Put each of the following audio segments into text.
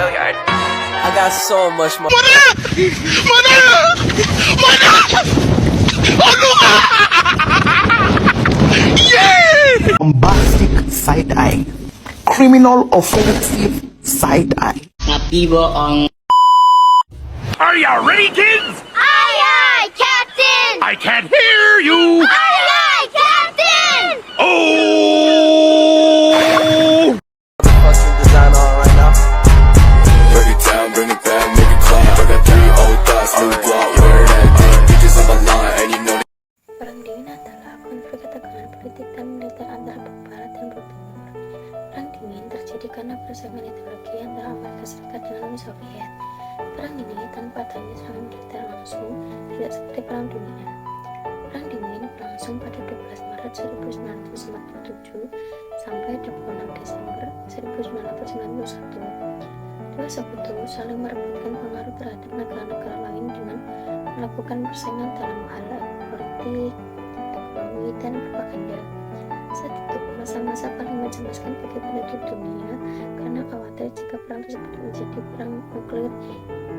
I got so much more. Bombastic side-eye, criminal offensive side-eye. Are you ready, kids? Aye, aye, Captain! I can't hear you. Aye, aye, Captain! Oh! Fucking design on right now. Break it down, bring it back, make it clap. I got 3 old thoughts, new block, wear that thing. Bitches on my line, and you know that. Perang dingin adalah konflik ketegangan politik dan militer antara blok barat dan blok timur. Perang dingin terjadi karena persaingan ideologi antara Amerika Serikat dan Uni Soviet. Perang ini tanpa adanya serangan militer langsung, tidak seperti Perang Dunia. Perang dingin berlangsung pada 12 Maret 1947 sampai 26 Desember 1991. Dua sekutu saling merebutkan pengaruh terhadap negara-negara lain dengan melakukan persaingan dalam hal politik, ekonomi, dan propaganda. Saat itu masa-masa paling mencemaskan bagi penduduk dunia karena khawatir jika perang tersebut menjadi perang nuklir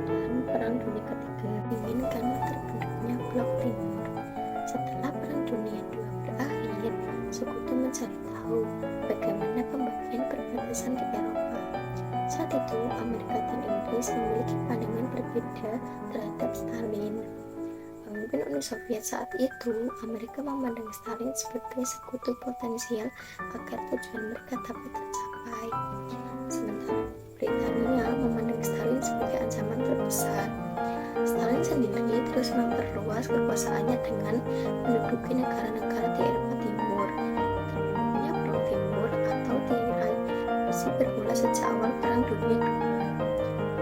dan perang dunia ketiga. Ingin karena terbentuknya blok timur. Setelah perang dunia II berakhir, sekutu mencari tahu bagaimana pembagian perbatasan di Eropa. Saat itu Amerika dan Inggris memiliki pandangan berbeda terhadap Stalin. Pemimpin Uni Soviet saat itu, Amerika memandang Stalin sebagai sekutu potensial agar tujuan mereka dapat tercapai. Sementara Britania memandang Stalin sebagai ancaman terbesar. Stalin sendiri terus memperluas kekuasaannya dengan menduduki negara-negara di Eropa Timur. Terbentuknya Blok Timur atau Tirai Besi bermula sejak awal Perang Dunia II.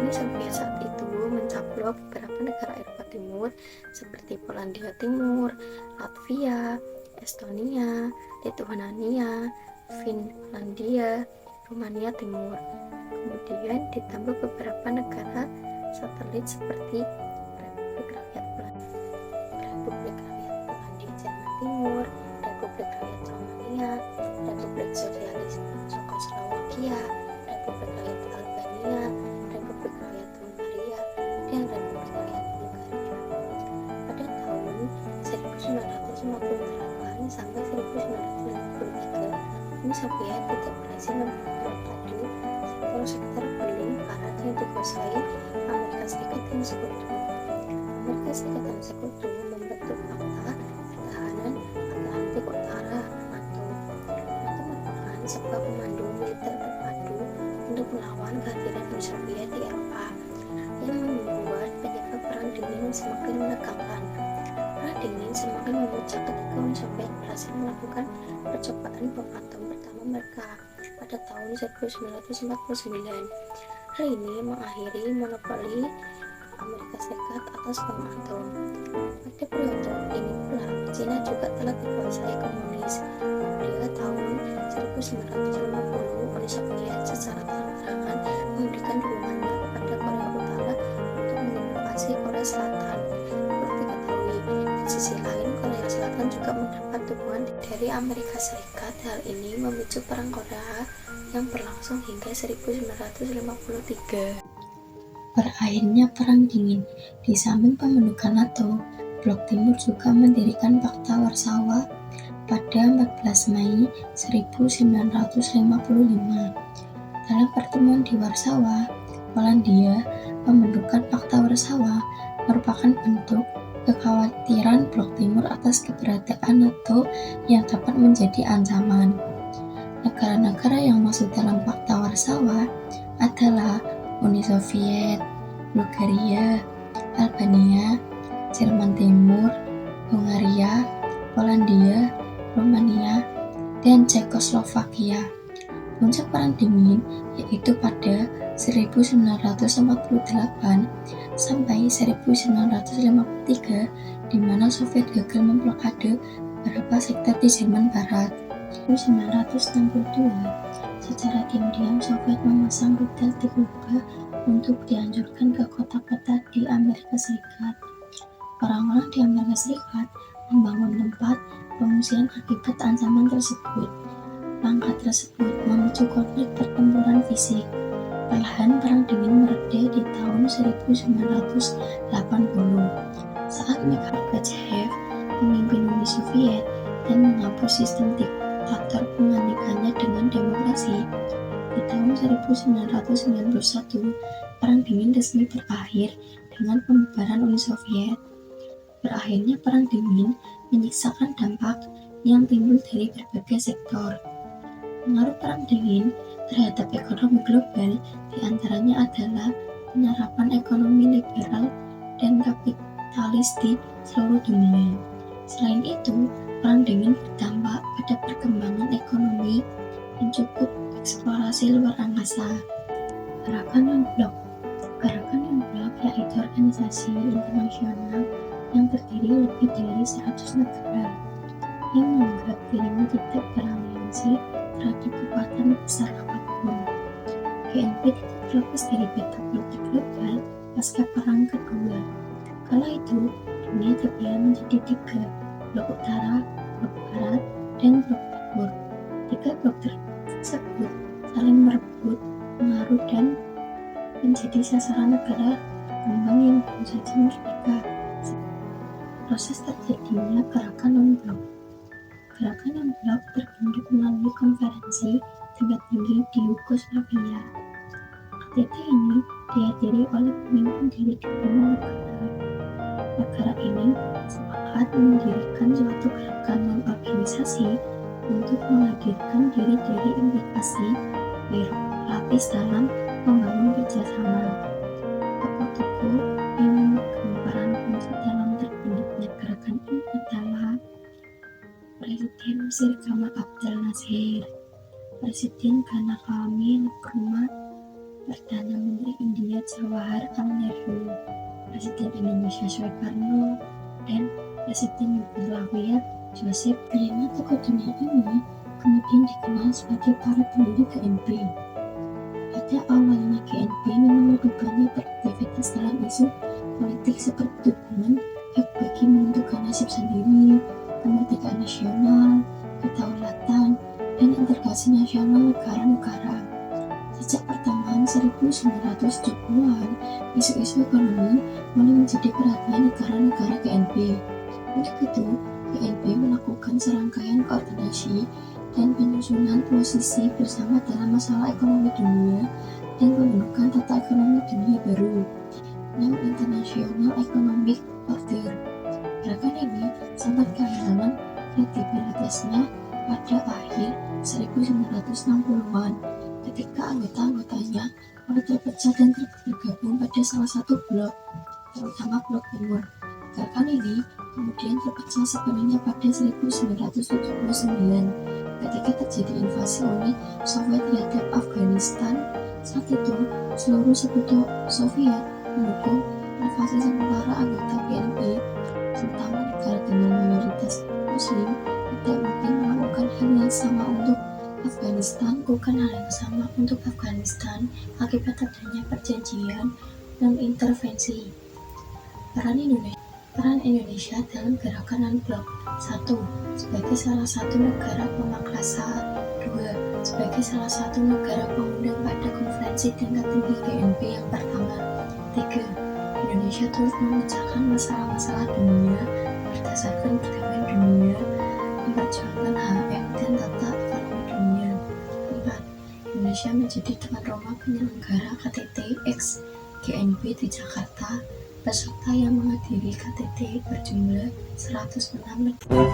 Uni Soviet saat itu mencaplok beberapa negara Eropa Timur seperti Polandia Timur, Latvia, Estonia, Lithuania, Finlandia, Rumania Timur. Kemudian ditambah beberapa negara satelit seperti Republik Rakyat Polandia Jerman Timur, Republik Rakyat Romania, Republik Sosialis Czechoslovakia, Republik Rakyat Albania, Republik Rakyat Hungaria, dan Republik Rakyat Bulgaria. Pada tahun 1958 sampai 1953, Uni Soviet tidak berhasil memblokade sektor paling barat yang dikuasai Amerika Serikat dan Sekutu. Amerika Serikat dan Sekutu membentuk Pakta Pertahanan Atlantik Utara (NATO). NATO merupakan sebuah komando militer terpadu untuk melawan kehadiran Uni Soviet di Eropa yang membuat penyebab Perang Dingin semakin menegangkan. Perang Dingin semakin memuncak ketika Uni Soviet berhasil melakukan percobaan bom atom pertama mereka pada tahun 1949. Hal ini mengakhiri monopoli Amerika Serikat atas bom atom. Pada periode ini pula, Cina juga telah dikuasai komunis. Pada tahun 1950, Uni Soviet secara terang-terangan memberikan dukungannya kepada Korea Utara untuk menginvasi Korea Selatan. Perlu diketahui, di sisi lain Korea Selatan juga mendapat dukungan dari Amerika Serikat. Hal ini memicu Perang Korea yang berlangsung hingga 1953. Berakhirnya Perang Dingin, di samping pembentukan NATO, Blok Timur juga mendirikan Pakta Warsawa pada 14 Mei 1955. Dalam pertemuan di Warsawa, Polandia, pembentukan Pakta Warsawa merupakan bentuk kekhawatiran Blok Timur atas keberadaan NATO yang dapat menjadi ancaman. Negara-negara yang masuk dalam Pakta Warsawa adalah Uni Soviet, Bulgaria, Albania, Jerman Timur, Hungaria, Polandia, Rumania, dan Cekoslovakia. Puncak Perang Dingin yaitu pada 1948 sampai 1953, di mana Soviet gagal memblokade beberapa sektor di Jerman Barat. 1962, secara diam-diam Soviet memasang rudal di Kuba untuk dihancurkan ke kota-kota di Amerika Serikat. Orang-orang di Amerika Serikat membangun tempat pengungsian akibat ancaman tersebut. Langkah tersebut memicu konflik pertempuran fisik. Perlahan Perang Dingin mereda di tahun 1980 saat Mikhail Gorbachev memimpin Uni Soviet dan menghapus sistem diktator menggantikannya dengan demokrasi. Di tahun 1991, Perang Dingin resmi berakhir dengan pembubaran Uni Soviet. Berakhirnya Perang Dingin menyisakan dampak yang timbul dari berbagai sektor. Pengaruh Perang Dingin terhadap ekonomi global diantaranya adalah penerapan ekonomi liberal dan kapitalis di seluruh dunia. Selain itu, Perang Dingin berdampak pada perkembangan ekonomi dan cukup eksplorasi luar angkasa. Gerakan Non-Blok. Gerakan Non-Blok yaitu organisasi internasional yang terdiri lebih dari 100 negara yang menganggap dirinya tidak beraliansi terhadap kekuatan besar apapun. GNP tidak terlepas dari peta politik global pasca Perang Kedua. Kala itu, dunia terbelah menjadi 3, blok utara, blok barat, dan blok timur. 3 blok tersebut saling merebut pengaruh dan menjadi sasaran negara berkembang yang baru saja merdeka. Proses terjadinya gerakan Non-Blok. Gerakan Non-Blok terbentuk melalui konferensi tingkat tinggi di Yugoslavia. KTT ini dihadiri oleh pemimpin dari 5 negara. Negara ini sepakat mendirikan suatu gerakan non-organisasi untuk menghadirkan diri dari implikasi berlapis dalam membangun kerjasama. Tokoh-tokoh yang memegang peran kunci dalam terbentuknya gerakan ini adalah Presiden Mesir Gamal Abdel Nasser, Presiden Ghana Kwame Nkrumah, Perdana Menteri India Jawaharlal Nehru, Presiden Indonesia Soekarno, dan Presiden Yugoslavia Joseph. 5 tokoh dunia ini kemudian dikenal sebagai para pendiri GNP. Pada awalnya GNP memang lebih banyak beraktivitas dalam isu politik seperti dukungan hak bagi menentukan nasib sendiri, kemerdekaan nasional, kedaulatan, dan integrasi nasional negara-negara. Sejak pertengahan 1970-an, isu-isu ekonomi mulai menjadi perhatian negara-negara GNP. Untuk itu, GNP melakukan serangkaian koordinasi dan penyusunan posisi bersama dalam masalah ekonomi dunia dan pembentukan tata ekonomi dunia baru, New International Economic Order. Gerakan ini sempat kehilangan kredibilitasnya pada akhir 1960-an ketika anggota-anggotanya mulai terpecah dan tergabung pada salah satu blok, terutama blok timur. Gerakan ini kemudian terpecah sepenuhnya pada 1979 ketika terjadi invasi Uni Soviet terhadap Afghanistan. Saat itu, seluruh sekutu Soviet mendukung invasi sementara anggota GNP, terutama negara dengan mayoritas Muslim, tidak mungkin melakukan hal yang sama untuk Afghanistan. Akibat adanya perjanjian non-intervensi. Peran Indonesia dalam gerakan Non-Blok. 1. Sebagai salah satu negara pemaklasa. 2. Sebagai salah satu negara pengundang pada konferensi tingkat tinggi GNP yang pertama. 3. Indonesia turut memecahkan masalah-masalah dunia berdasarkan perdamaian dunia, memperjuangkan HM dan tata ekonomi dunia. 4. Indonesia menjadi tuan rumah penyelenggara KTT X GNP di Jakarta. Peserta yang menghadiri KTT berjumlah 106 negara.